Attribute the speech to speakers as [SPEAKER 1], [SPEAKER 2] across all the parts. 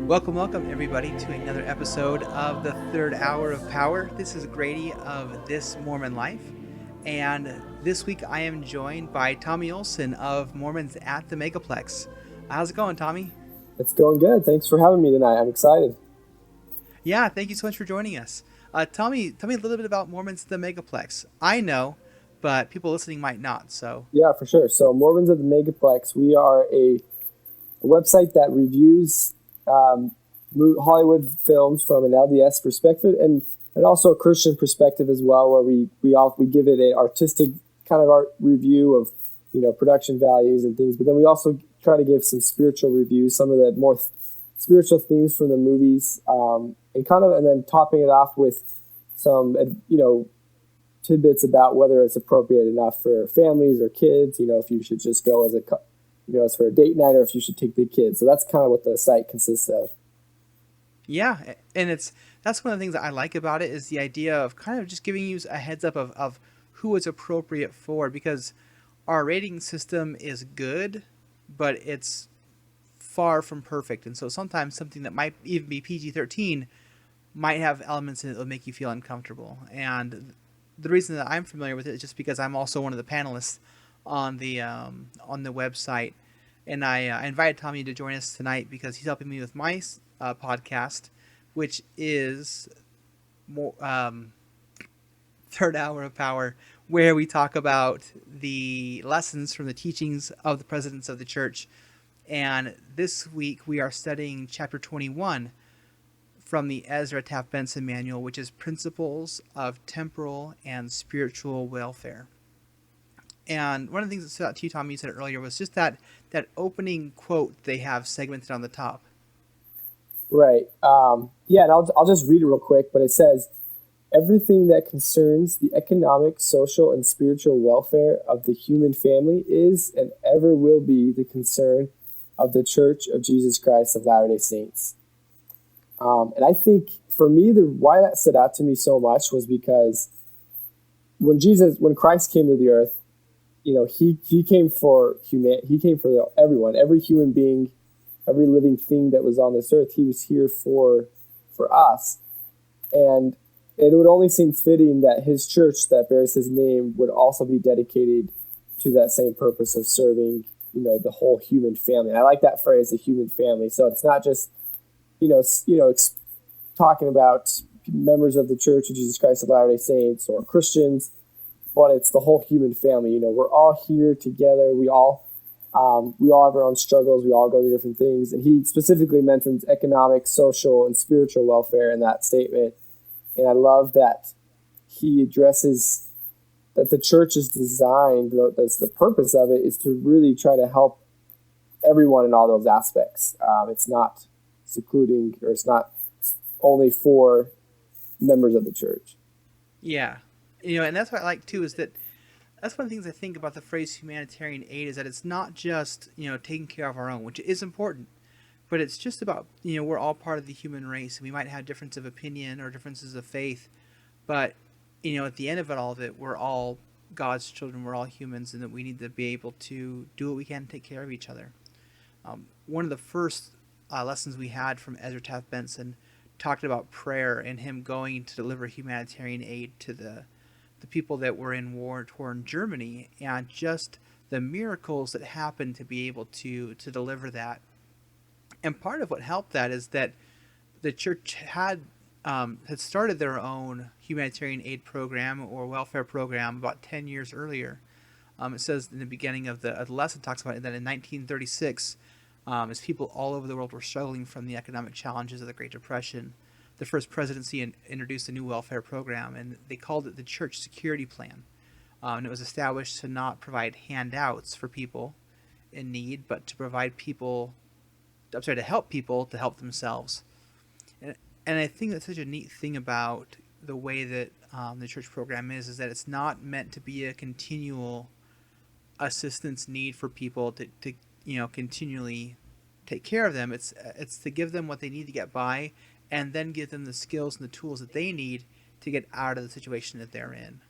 [SPEAKER 1] Welcome, everybody, to another episode of the Third Hour of Power. This is Grady of This Mormon Life, and this week I am joined by Tommy Olsen of Mormons at the Megaplex. How's it going, Tommy?
[SPEAKER 2] It's going good. Thanks for having me tonight. I'm excited.
[SPEAKER 1] Yeah, thank you so much for joining us. Tell me a little bit about Mormons at the Megaplex. I know, but people listening might not. So
[SPEAKER 2] Yeah, for sure. So Mormons at the Megaplex, we are a website that reviews Hollywood films from an LDS perspective and also a Christian perspective as well, where we give it an artistic kind of art review of production values and things, but then we also try to give some spiritual reviews, some of the more spiritual themes from the movies, and then topping it off with some tidbits about whether it's appropriate enough for families or kids. If you should just go as for a date night, or if you should take the kids. So that's kind of what the site consists of.
[SPEAKER 1] yeah, and that's one of the things that I like about it is the idea of kind of just giving you a heads up of who it's appropriate for, because our rating system is good, but it's far from perfect. And so sometimes something that might even be PG-13 might have elements in it that will make you feel uncomfortable. And the reason that I'm familiar with it is just because I'm also one of the panelists on the website. And I invited Tommy to join us tonight because he's helping me with my podcast, which is more Third Hour of Power, where we talk about the lessons from the teachings of the presidents of the church. And this week we are studying chapter 21 from the Ezra Taft Benson manual, which is Principles of Temporal and Spiritual Welfare. And one of the things that stood out to you, Tommy, you said it earlier, was just that opening quote they have segmented on the top.
[SPEAKER 2] Right. And I'll just read it real quick, but it says, everything that concerns the economic, social, and spiritual welfare of the human family is and ever will be the concern of the Church of Jesus Christ of Latter-day Saints. And I think for me, why that stood out to me so much was because when Christ came to the earth, he came for everyone, every human being, every living thing that was on this earth. He was here for us, and it would only seem fitting that his church that bears his name would also be dedicated to that same purpose of serving, the whole human family. And I like that phrase, the human family. So it's not just talking about members of the Church of Jesus Christ of Latter-day Saints or Christians, but it's the whole human family. We're all here together. We all have our own struggles. We all go through different things. And he specifically mentions economic, social, and spiritual welfare in that statement. And I love that he addresses that the church is designed, that's the purpose of it, is to really try to help everyone in all those aspects. It's not secluding, or it's not only for members of the church.
[SPEAKER 1] Yeah. And that's what I like too, is that that's one of the things I think about the phrase humanitarian aid, is that it's not just, taking care of our own, which is important, but it's just about, we're all part of the human race, and we might have difference of opinion or differences of faith, but, at the end of all of it, we're all God's children, we're all humans, and that we need to be able to do what we can to take care of each other. One of the first lessons we had from Ezra Taft Benson talked about prayer and him going to deliver humanitarian aid to the people that were in war-torn Germany, and just the miracles that happened to be able to deliver that. And part of what helped that is that the church had started their own humanitarian aid program or welfare program about 10 years earlier. It says in the beginning of the lesson, talks about it, that in 1936, as people all over the world were struggling from the economic challenges of the Great Depression, the first presidency introduced a new welfare program, and they called it the Church Security Plan. And it was established to not provide handouts for people in need, but to help people to help themselves. And I think that's such a neat thing about the way that the church program is that it's not meant to be a continual assistance need for people to continually take care of them. It's to give them what they need to get by, and then give them the skills and the tools that they need to get out of the situation that they're in.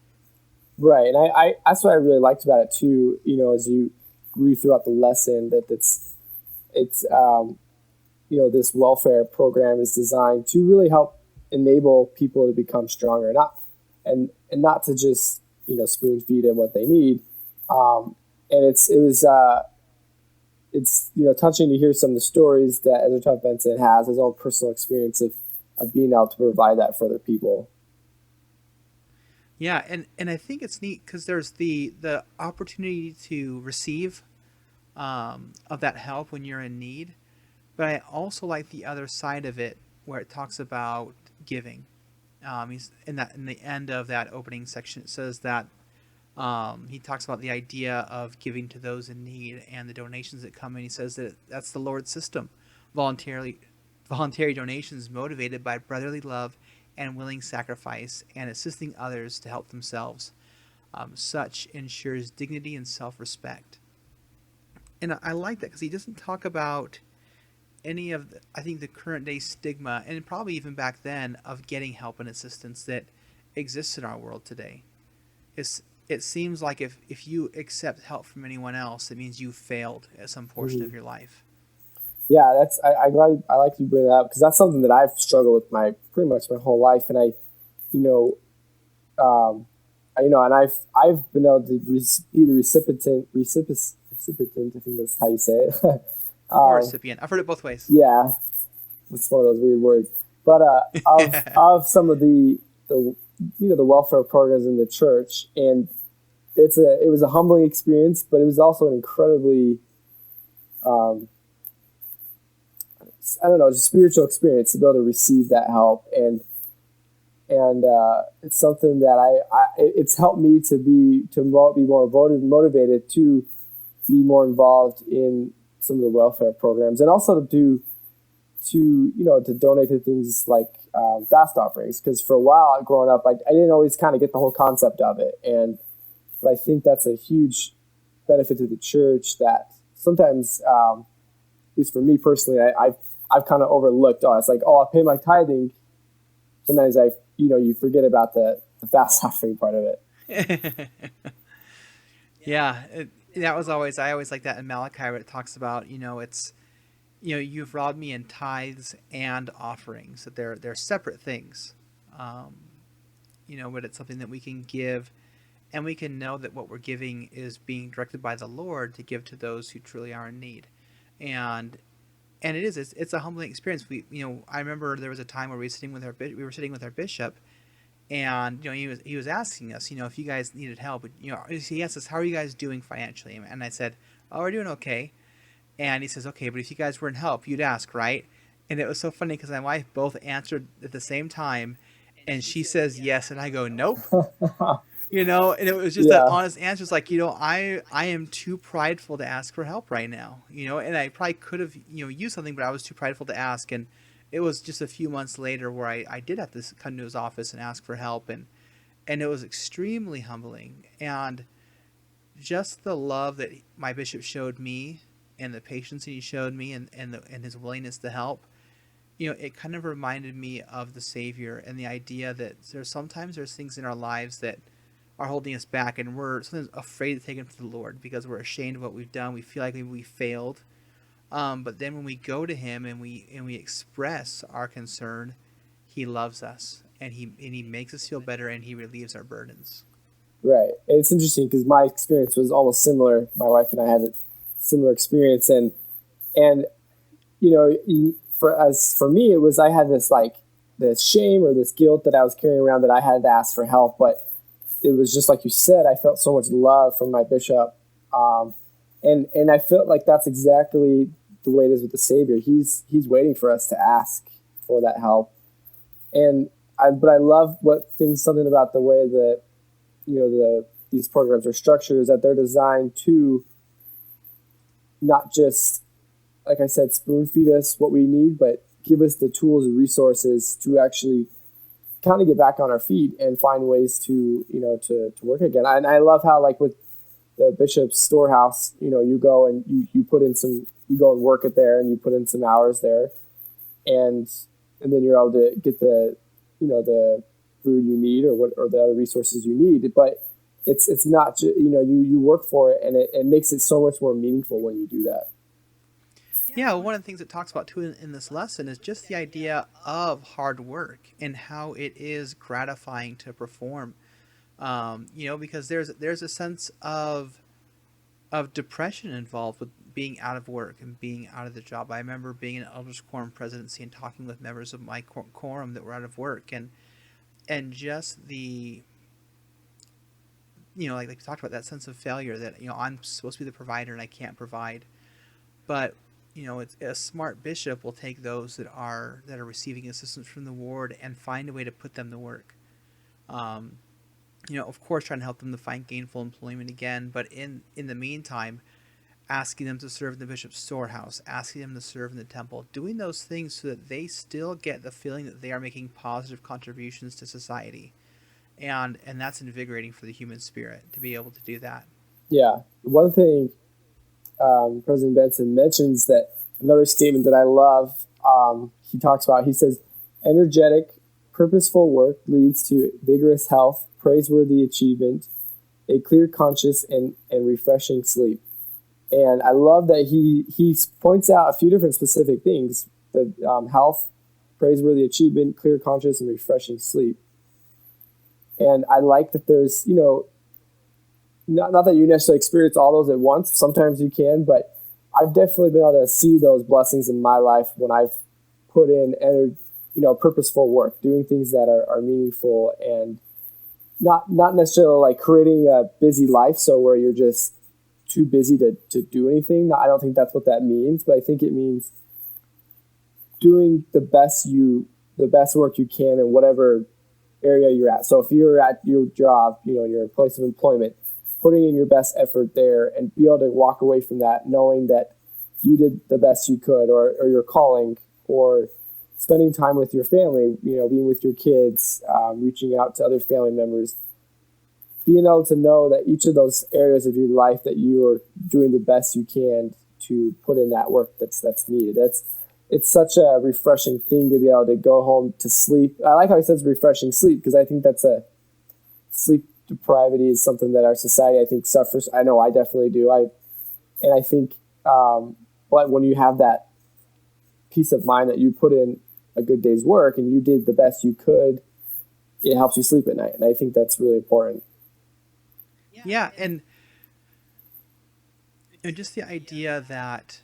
[SPEAKER 2] Right, and I that's what I really liked about it too. As you read throughout the lesson, that it's this welfare program is designed to really help enable people to become stronger, not to just spoon feed them what they need. And it's touching to hear some of the stories that Ezra Taft Benson has, his own personal experience of being able to provide that for other people.
[SPEAKER 1] Yeah, and I think it's neat because there's the opportunity to receive of that help when you're in need, but I also like the other side of it where it talks about giving. He's in the end of that opening section. It says that he talks about the idea of giving to those in need and the donations that come in. He says that that's the Lord's system, voluntary donations motivated by brotherly love and willing sacrifice and assisting others to help themselves. Such ensures dignity and self-respect. And I like that because he doesn't talk about any of I think the current day stigma, and probably even back then, of getting help and assistance that exists in our world today. It seems like if you accept help from anyone else, it means you failed at some portion of your life.
[SPEAKER 2] Yeah, I like you bring that up because that's something that I've struggled with pretty much my whole life, and and I've been able to be the recipient. I think that's how you say it.
[SPEAKER 1] Or recipient. I've heard it both ways.
[SPEAKER 2] Yeah, it's one of those weird words. But of some of the welfare programs in the church, and it was a humbling experience, but it was also an incredibly just spiritual experience to be able to receive that help, and it's something that it's helped me to be more motivated to be more involved in some of the welfare programs, and also to donate to things like fast offerings. Because for a while growing up, I didn't always kind of get the whole concept of it, but I think that's a huge benefit to the church that sometimes, at least for me personally, I've kind of overlooked. It's like, I pay my tithing. Sometimes you forget about the fast offering part of it.
[SPEAKER 1] Yeah, I always like that in Malachi where it talks about, it's, you've robbed me in tithes and offerings, that they're separate things, but it's something that we can give, and we can know that what we're giving is being directed by the Lord to give to those who truly are in need. And it's a humbling experience. I remember there was a time where we were sitting with our bishop, and he was asking us, if you guys needed help, he asked us, how are you guys doing financially? And I said, we're doing okay. And he says, okay, but if you guys were in help, you'd ask, right? And it was so funny because my wife both answered at the same time, and she says yes, and I go nope. And it was just that honest answer. It's like, I am too prideful to ask for help right now, and I probably could have, used something, but I was too prideful to ask. And it was just a few months later where I did have to come to his office and ask for help. And it was extremely humbling. And just the love that my bishop showed me and the patience that he showed me and his willingness to help, it kind of reminded me of the Savior and the idea that there's things in our lives that are holding us back, and we're sometimes afraid to take them to the Lord because we're ashamed of what we've done. We feel like maybe we failed. But then when we go to him and we express our concern, he loves us, and he makes us feel better, and he relieves our burdens.
[SPEAKER 2] Right. And it's interesting because my experience was almost similar. My wife and I had a similar experience, and for me, it was, I had this shame or this guilt that I was carrying around that I had to ask for help, but it was just like you said, I felt so much love from my bishop. And I felt like that's exactly the way it is with the Savior. He's waiting for us to ask for that help. But I love something about the way that, these programs are structured is that they're designed to not just, like I said, spoon feed us what we need, but give us the tools and resources to actually kind of get back on our feet and find ways to work again. And I love how, like with the bishop's storehouse, you go and you go and work it there, and you put in some hours there, and then you're able to get the food you need or the other resources you need. But it's not you work for it, and it makes it so much more meaningful when you do that.
[SPEAKER 1] Yeah, well, one of the things it talks about too in this lesson is just the idea of hard work and how it is gratifying to perform. Because there's a sense of depression involved with being out of work and being out of the job. I remember being in an elders quorum presidency and talking with members of my quorum that were out of work, and just the like we talked about, that sense of failure, that I'm supposed to be the provider and I can't provide. But it's a smart bishop will take those that are receiving assistance from the ward and find a way to put them to work. Of course, trying to help them to find gainful employment again, but in the meantime, asking them to serve in the bishop's storehouse, asking them to serve in the temple, doing those things so that they still get the feeling that they are making positive contributions to society. And that's invigorating for the human spirit to be able to do that.
[SPEAKER 2] Yeah. One thing President Benson mentions, that another statement that I love, he talks about, he says, energetic, purposeful work leads to vigorous health, praiseworthy achievement, a clear conscience, and refreshing sleep. And I love that he points out a few different specific things: the health, praiseworthy achievement, clear conscience, and refreshing sleep. And I like that there's, not that you necessarily experience all those at once. Sometimes you can, but I've definitely been able to see those blessings in my life when I've put in, purposeful work, doing things that are meaningful, and not necessarily like creating a busy life, so where you're just too busy to do anything. I don't think that's what that means, but I think it means doing the best work you can in whatever area you're at. So if you're at your job, in your place of employment, putting in your best effort there and be able to walk away from that knowing that you did the best you could, or your calling, or spending time with your family, being with your kids, reaching out to other family members, being able to know that each of those areas of your life that you are doing the best you can to put in that work that's needed. It's such a refreshing thing to be able to go home to sleep. I like how he says refreshing sleep, because I think that's sleep depravity is something that our society, I think, suffers. I know I definitely do. I think, but when you have that peace of mind that you put in a good day's work and you did the best you could, it helps you sleep at night. And I think that's really important.
[SPEAKER 1] Yeah, and just the idea that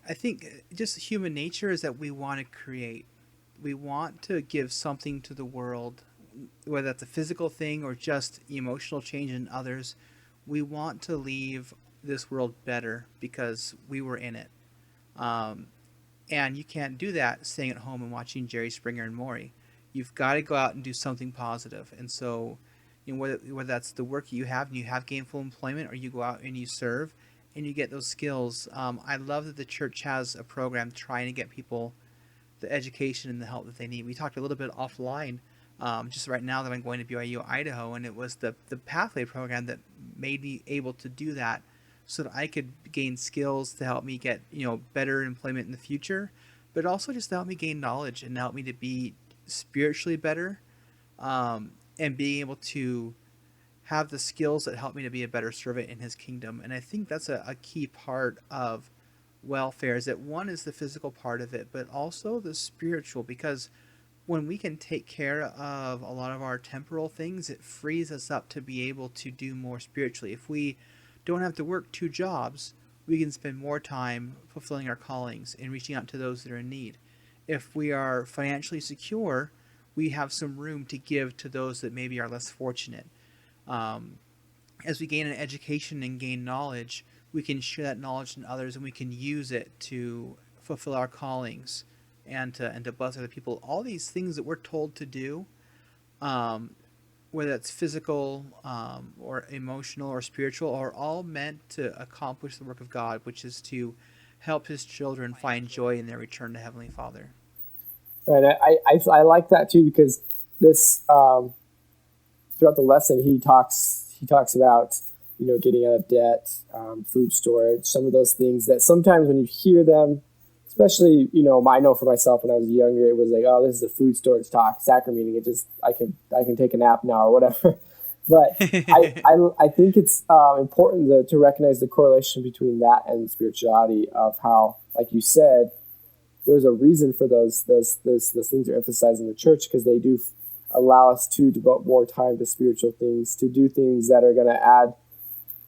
[SPEAKER 1] I think just human nature is that we want to create. We want to give something to the world, whether that's a physical thing or just emotional change in others. We want to leave this world better because we were in it. And you can't do that staying at home and watching Jerry Springer and Maury. You've got to go out and do something positive. And so, whether that's the work you have and you have gainful employment, or you go out and you serve and you get those skills. I love that the church has a program trying to get people the education and the help that they need. We talked a little bit offline just right now that I'm going to BYU, Idaho, and it was the Pathway program that made me able to do that so that I could gain skills to help me get better employment in the future, but also just to help me gain knowledge and help me to be spiritually better, and being able to have the skills that help me to be a better servant in his kingdom. And I think that's a key part of welfare, is that one is the physical part of it, but also the spiritual, because when we can take care of a lot of our temporal things, it frees us up to be able to do more spiritually. If we don't have to work 2 jobs, we can spend more time fulfilling our callings and reaching out to those that are in need. If we are financially secure, we have some room to give to those that maybe are less fortunate. As we gain an education and gain knowledge, we can share that knowledge in others, and we can use it to fulfill our callings and to bless other people. All these things that we're told to do, whether it's physical or emotional or spiritual, are all meant to accomplish the work of God, which is to help his children find joy in their return to Heavenly Father.
[SPEAKER 2] Right. I like that too, because this throughout the lesson he talks about getting out of debt, food storage, some of those things that sometimes when you hear them, especially I know for myself when I was younger, it was like, oh, this is a food storage talk, sacrament meeting. It just I can take a nap now or whatever. But I think it's important to recognize the correlation between that and spirituality, of how, like you said, there's a reason for those things are emphasized in the church, because they do allow us to devote more time to spiritual things, to do things that are going to add,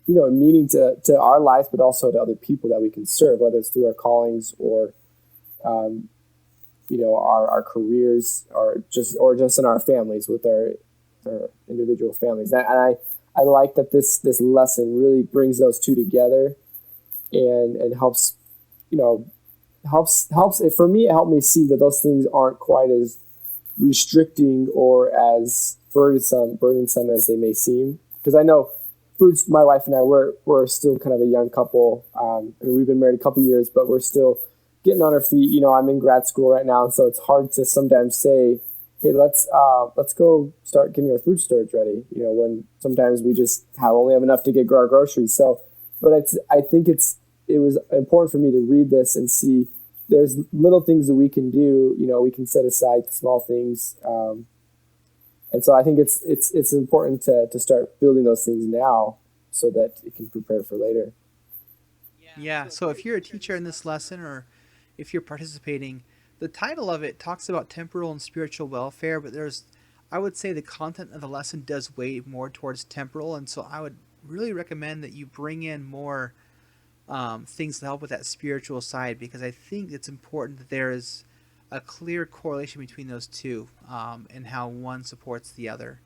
[SPEAKER 2] a meaning to our lives, but also to other people that we can serve, whether it's through our callings or, our careers, or just in our families with our individual families. And I like that this lesson really brings those two together, and helps, helps it, for me. It helped me see that those things aren't quite as restricting or as burdensome as they may seem. Because I know, my wife and I, we're still kind of a young couple. We've been married a couple years, but we're still getting on our feet. I'm in grad school right now, and so it's hard to sometimes say, hey, let's go start getting our food storage ready, when sometimes we just only have enough to get our groceries. So, but I think it was important for me to read this and see there's little things that we can do. We can set aside small things. And so I think it's important to start building those things now, so that it can prepare for later.
[SPEAKER 1] Yeah, so if you're a teacher in this lesson, or if you're participating, the title of it talks about temporal and spiritual welfare, but I would say the content of the lesson does weigh more towards temporal, and so I would really recommend that you bring in more things to help with that spiritual side, because I think it's important that there is a clear correlation between those two, and how one supports the other.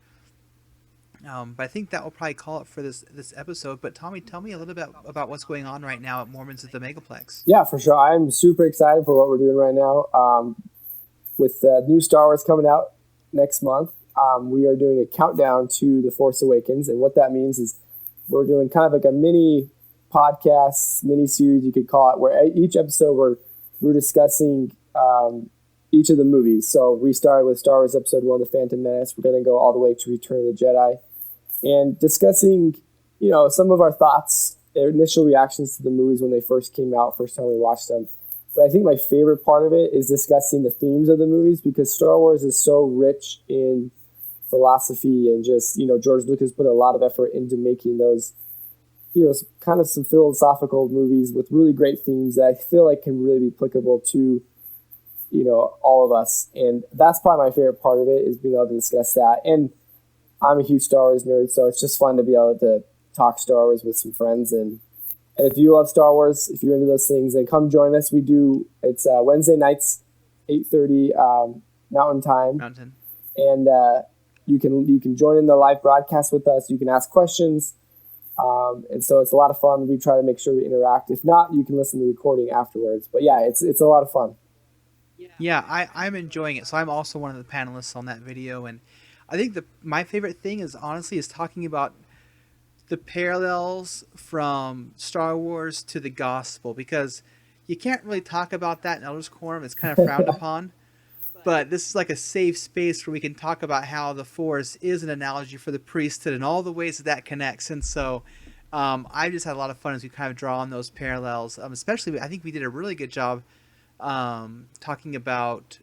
[SPEAKER 1] But I think that will probably call it for this episode. But Tommy, tell me a little bit about what's going on right now at Mormons at the Megaplex.
[SPEAKER 2] Yeah, for sure. I'm super excited for what we're doing right now. With new Star Wars coming out next month, we are doing a countdown to The Force Awakens. And what that means is we're doing kind of like a mini podcast, mini series, you could call it, where each episode we're discussing each of the movies. So we started with Star Wars Episode 1, The Phantom Menace. We're going to go all the way to Return of the Jedi, and discussing, some of our thoughts, initial reactions to the movies when they first came out, first time we watched them. But I think my favorite part of it is discussing the themes of the movies, because Star Wars is so rich in philosophy, and just, George Lucas put a lot of effort into making those, kind of some philosophical movies with really great themes that I feel like can really be applicable to, all of us. And that's probably my favorite part of it, is being able to discuss that. And I'm a huge Star Wars nerd, so it's just fun to be able to talk Star Wars with some friends. And if you love Star Wars, if you're into those things, then come join us. It's Wednesday nights, 8:30 Mountain Time. And you can join in the live broadcast with us. You can ask questions. And so it's a lot of fun. We try to make sure we interact. If not, you can listen to the recording afterwards. But yeah, it's a lot of fun.
[SPEAKER 1] Yeah, I'm enjoying it. So I'm also one of the panelists on that video, and I think my favorite thing is talking about the parallels from Star Wars to the gospel, because you can't really talk about that in Elders Quorum. It's kind of frowned upon. But this is like a safe space where we can talk about how the Force is an analogy for the priesthood and all the ways that connects. And so I just had a lot of fun as we kind of draw on those parallels. Especially, I think we did a really good job talking about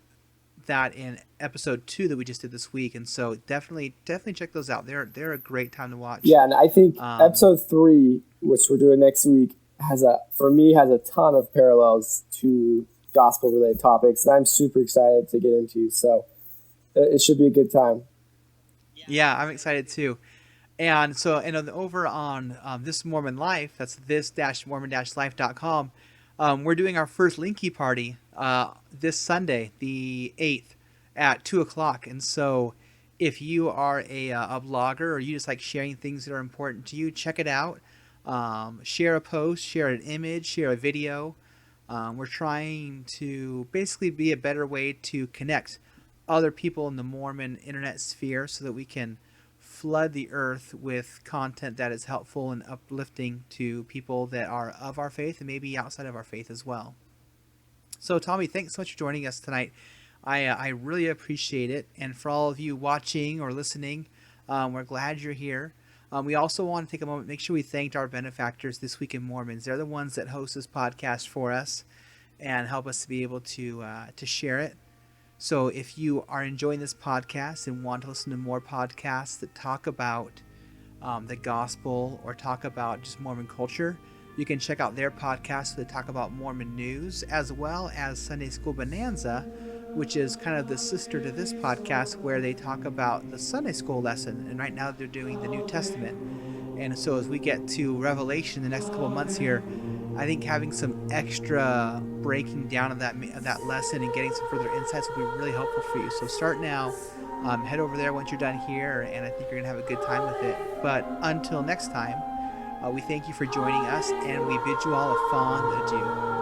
[SPEAKER 1] that in episode 2 that we just did this week. And so definitely check those out. They're a great time to watch.
[SPEAKER 2] Yeah, and I think episode 3, which we're doing next week, has a ton of parallels to gospel related topics that I'm super excited to get into. So it should be a good time.
[SPEAKER 1] Yeah, I'm excited too. And so, over on This Mormon Life, that's this-mormon-life.com, we're doing our first linky party this Sunday, the 8th, at 2 o'clock. And so if you are a blogger, or you just like sharing things that are important to you, check it out. Share a post, share an image, share a video. We're trying to basically be a better way to connect other people in the Mormon internet sphere, so that we can flood the earth with content that is helpful and uplifting to people that are of our faith and maybe outside of our faith as well. So Tommy, thanks so much for joining us tonight. I really appreciate it. And for all of you watching or listening, we're glad you're here. We also want to take a moment, make sure we thanked our benefactors this week in Mormons. They're the ones that host this podcast for us and help us to be able to share it. So if you are enjoying this podcast and want to listen to more podcasts that talk about the gospel or talk about just Mormon culture, you can check out their podcast. They talk about Mormon news, as well as Sunday School Bonanza, which is kind of the sister to this podcast, where they talk about the Sunday school lesson. And right now they're doing the New Testament. And so as we get to Revelation the next couple months here, I think having some extra breaking down of that lesson and getting some further insights will be really helpful for you. So start now. Head over there once you're done here, and I think you're going to have a good time with it. But until next time, we thank you for joining us, and we bid you all a fond adieu.